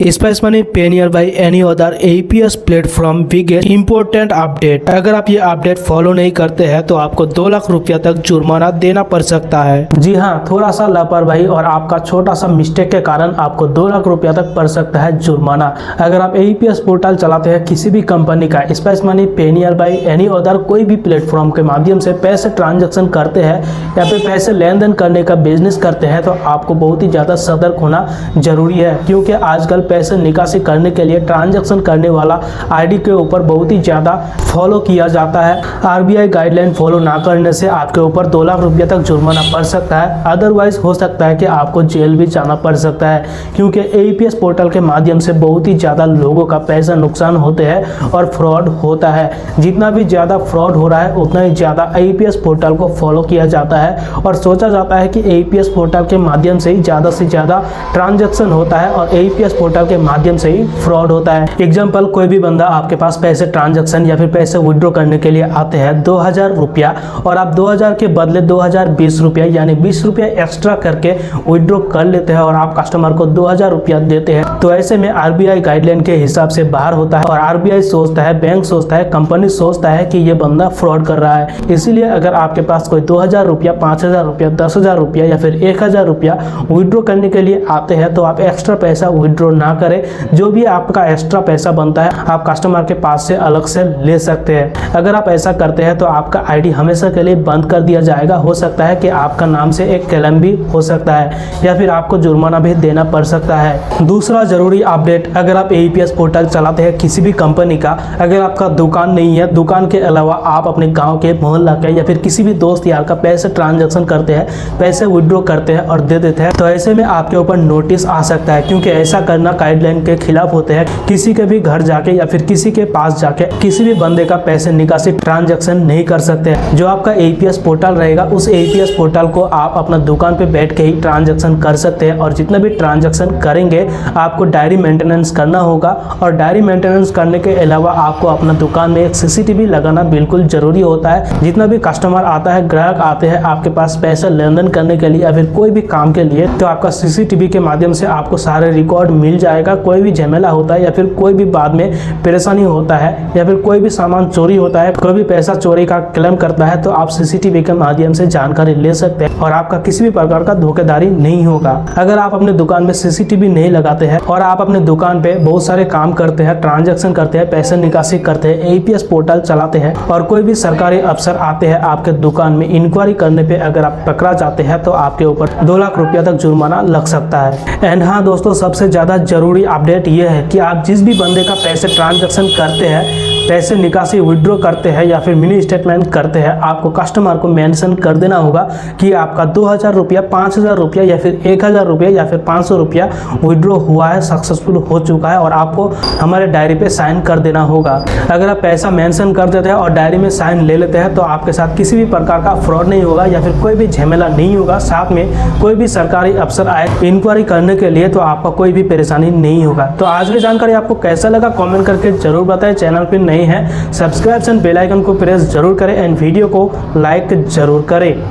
Spice money पेनियर by any other APS platform we get important update. अगर आप ये अपडेट फॉलो नहीं करते हैं तो आपको 2 लाख रुपया तक जुर्माना देना पड़ सकता है। जी हाँ, थोड़ा सा लापरवाही और आपका छोटा सा मिस्टेक के कारण आपको 2 लाख रुपया तक पड़ सकता है जुर्माना। अगर आप APS पोर्टल चलाते हैं किसी भी कंपनी का, स्पाइस मनी पेनियर बाई एनी अदर कोई भी प्लेटफॉर्म के माध्यम से पैसे ट्रांजेक्शन करते हैं या फिर पैसे लेन देन करने का बिजनेस करते हैं तो आपको बहुत ही ज़्यादा सतर्क होना जरूरी है, क्योंकि आजकल पैसे निकासी करने के लिए ट्रांजैक्शन करने वाला आईडी के ऊपर बहुत ही ज़्यादा फॉलो किया जाता है। RBI गाइडलाइन फॉलो ना करने से आपके ऊपर 2 लाख रुपया तक जुर्माना पड़ सकता है। अदरवाइज हो सकता है कि आपको जेल भी जाना पड़ सकता है, क्योंकि APS पोर्टल के माध्यम से बहुत ही ज़्यादा लोगों का पैसा नुकसान होते हैं और फ्रॉड होता है। जितना भी ज़्यादा फ्रॉड हो रहा है उतना ही ज़्यादा APS पोर्टल को फॉलो किया जाता है और सोचा जाता है कि APS पोर्टल के माध्यम से ही ज़्यादा से ज़्यादा ट्रांजैक्शन होता है और APS पोर्टल के माध्यम से ही फ्रॉड होता है। एग्जाम्पल, कोई भी बंदा आपके पास पैसे ट्रांजैक्शन या फिर पैसे विड्रॉ करने के लिए आते हैं 2000 रुपया और आप 2000 के बदले 2020 रुपया यानी 20 रुपया एक्स्ट्रा करके विड्रॉ कर लेते हैं और आप कस्टमर को 2000 रुपया देते हैं, तो ऐसे में RBI गाइडलाइन के हिसाब से बाहर होता है और RBI सोचता है, बैंक सोचता है, कंपनी सोचता है कि ये बंदा फ्रॉड कर रहा है। इसीलिए अगर आपके पास कोई 2000 रुपया, 5000 रुपया, 10,000 रुपया या फिर 1000 रुपया विड्रॉ करने के लिए आते हैं तो आप एक्स्ट्रा पैसा विड्रॉ ना करें। जो भी आपका एक्स्ट्रा पैसा बनता है आप कस्टमर के पास से अलग से ले सकते हैं। अगर आप ऐसा करते हैं तो आपका आईडी हमेशा के लिए बंद कर दिया जाएगा। हो सकता है कि आपका नाम से एक क्लेम भी हो सकता है या फिर आपको जुर्माना भी देना पड़ सकता है। दूसरा जरूरी अपडेट, अगर आप APS पोर्टल चलाते हैं किसी भी कंपनी का, अगर आपका दुकान नहीं है, दुकान के अलावा आप अपने गाँव के, मोहल्ला के या फिर किसी भी दोस्त यार का पैसे ट्रांजेक्शन करते हैं, पैसे विड्रॉ करते हैं और दे देते हैं, तो ऐसे में आपके ऊपर नोटिस आ सकता है, क्योंकि ऐसा करना गाइडलाइन के खिलाफ होते हैं। किसी के भी घर जाके या फिर किसी के पास जाके किसी भी बंदे का पैसे निकासी ट्रांजैक्शन नहीं कर सकते। जो आपका APS पोर्टल रहेगा उस APS पोर्टल को आप अपना दुकान पे बैठ के ही ट्रांजैक्शन कर सकते हैं और जितना भी ट्रांजैक्शन करेंगे आपको डायरी मेंटेनेंस करना होगा और डायरी मेंटेनेंस करने के अलावा आपको अपना दुकान में एक CCTV लगाना बिल्कुल जरूरी होता है। जितना भी कस्टमर आता है, ग्राहक आते हैं आपके पास पैसे लेन देन करने के लिए या फिर कोई भी काम के लिए, तो आपका CCTV के माध्यम से आपको सारे रिकॉर्ड मिल जाएगा। कोई भी झमेला होता है या फिर कोई भी बाद में परेशानी होता है या फिर कोई भी सामान चोरी होता है, कोई भी पैसा चोरी का क्लेम करता है तो आप CCTV के माध्यम से जानकारी ले सकते हैं और आपका किसी भी प्रकार का धोखाधड़ी नहीं होगा। अगर आप अपने दुकान में CCTV नहीं लगाते हैं और आप अपने दुकान पे बहुत सारे काम करते हैं, ट्रांजैक्शन करते हैं, पैसे निकासी करते हैं, APS पोर्टल चलाते हैं और कोई भी सरकारी अफसर आते हैं आपके दुकान में इंक्वायरी करने पे अगर आप पकड़ा जाते हैं तो आपके ऊपर 2 लाख रुपया तक जुर्माना लग सकता है। एंड हाँ दोस्तों, सबसे ज्यादा जरूरी अपडेट ये है कि आप जिस भी बंदे का पैसे ट्रांजैक्शन करते हैं, पैसे निकासी विड्रॉ करते हैं या फिर मिनी स्टेटमेंट करते हैं, आपको कस्टमर को मेंशन कर देना होगा कि आपका 2000 रुपया, 5000 रुपया या फिर 1000 रुपया या फिर 500 रुपया विड्रॉ हुआ है, सक्सेसफुल हो चुका है और आपको हमारे डायरी पे साइन कर देना होगा। अगर आप पैसा मेंशन कर देते हैं और डायरी में साइन ले लेते हैं तो आपके साथ किसी भी प्रकार का फ्रॉड नहीं होगा या फिर कोई भी झमेला नहीं होगा। साथ में कोई भी सरकारी अफसर आए इंक्वायरी करने के लिए तो आपका कोई भी परेशानी नहीं होगा। तो आज की जानकारी आपको कैसा लगा कमेंट करके जरूर बताएं। चैनल पे नए हैं, सब्सक्राइब एंड बेल आइकन को प्रेस जरूर करें एंड वीडियो को लाइक जरूर करें।